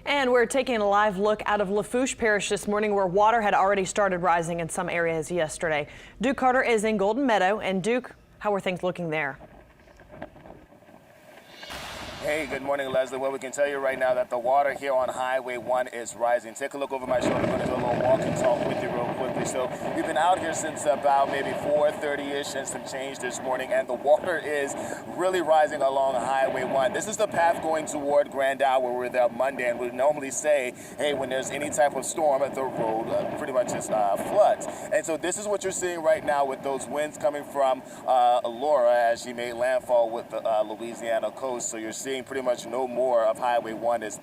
And we're taking a live look out of Lafourche Parish this morning, where water had already started rising in some areas yesterday. Duke Carter is in Golden Meadow. And Duke, how are things looking there? Hey, good morning, Leslie. Well, we can tell you right now that the water here on Highway 1 is rising. Take a look over my shoulder. I'm going to do a little walk and talk with you real quickly. So we've been out here since about maybe 4:30-ish and some change this morning, and the water is really rising along Highway 1. This is the path going toward Grand Isle, where we're there Monday, and we normally say, hey, when there's any type of storm, the road pretty much just floods. And so this is what you're seeing right now with those winds coming from Laura as she made landfall with the Louisiana coast. So you're seeing pretty much no more of Highway 1 is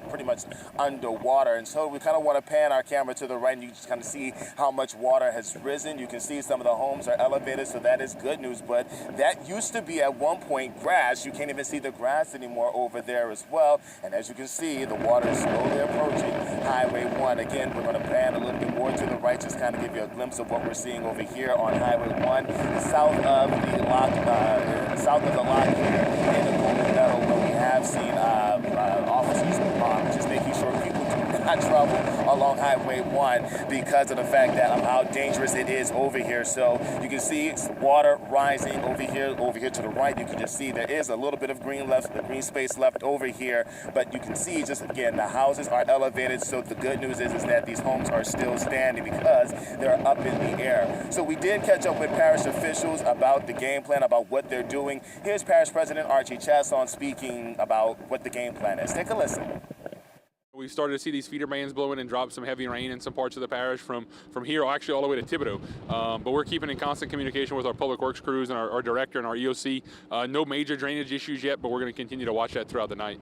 pretty much underwater. And so we kind of want to pan our camera to the right, and you just kind of see how much water has risen. You can see some of the homes are elevated, so that is good news. But that used to be at one point grass. You can't even see the grass anymore over there as well. And as you can see, the water is slowly approaching Highway 1. Again, we're going to pan a little bit more to the right, just kind of give you a glimpse of what we're seeing over here on Highway 1, south of the lock here in the Golden Meadow, where we have seen officers just making sure people do not travel along Highway 1 because of the fact that of how dangerous it is over here. So you can see water rising over here to the right. You can just see there is a little bit of green space left over here, but you can see just again the houses are elevated. So the good news is that these homes are still standing because they're up in the air. So we did catch up with parish officials about the game plan, about what they're doing. Here's Parish President Archie Chasson speaking about what the game plan is. Take a listen. We started to see these feeder bands blowing and drop some heavy rain in some parts of the parish from here, actually all the way to Thibodeau. But we're keeping in constant communication with our public works crews and our director and our EOC. No major drainage issues yet, but we're going to continue to watch that throughout the night.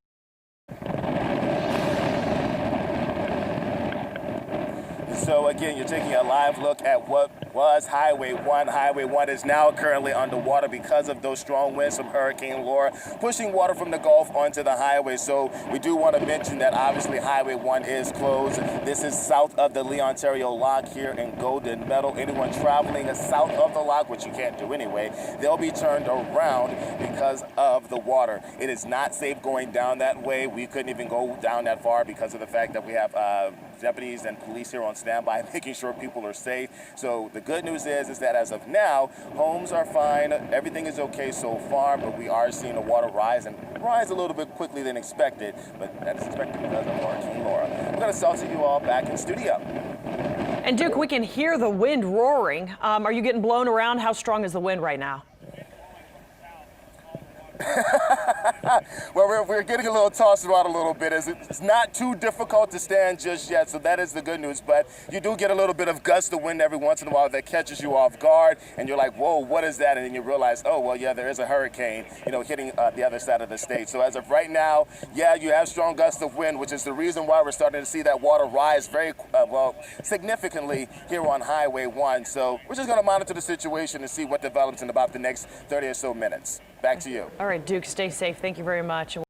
So again, you're taking a live look at what was Highway 1. Highway 1 is now currently underwater because of those strong winds from Hurricane Laura pushing water from the Gulf onto the highway. So we do want to mention that obviously Highway 1 is closed. This is south of the Lee Ontario Lock here in Golden Meadow. Anyone traveling south of the lock, which you can't do anyway, they'll be turned around because of the water. It is not safe going down that way. We couldn't even go down that far because of the fact that we have deputies and police here on standby making sure people are safe. So the good news is that as of now, homes are fine, everything is okay so far, but we are seeing the water rise a little bit quickly than expected, but that is expected because of Hurricane Laura. We're going to sell to you all back in studio. And Duke, we can hear the wind roaring. Are you getting blown around? How strong is the wind right now? Well, we're getting a little tossed around a little bit. It's not too difficult to stand just yet, so that is the good news. But you do get a little bit of gust of wind every once in a while that catches you off guard, and you're like, whoa, what is that? And then you realize, oh, well, yeah, there is a hurricane, hitting the other side of the state. So as of right now, yeah, you have strong gusts of wind, which is the reason why we're starting to see that water rise very, significantly here on Highway 1. So we're just going to monitor the situation and see what develops in about the next 30 or so minutes. Back to you. All right, Duke, stay safe. Thank you very much.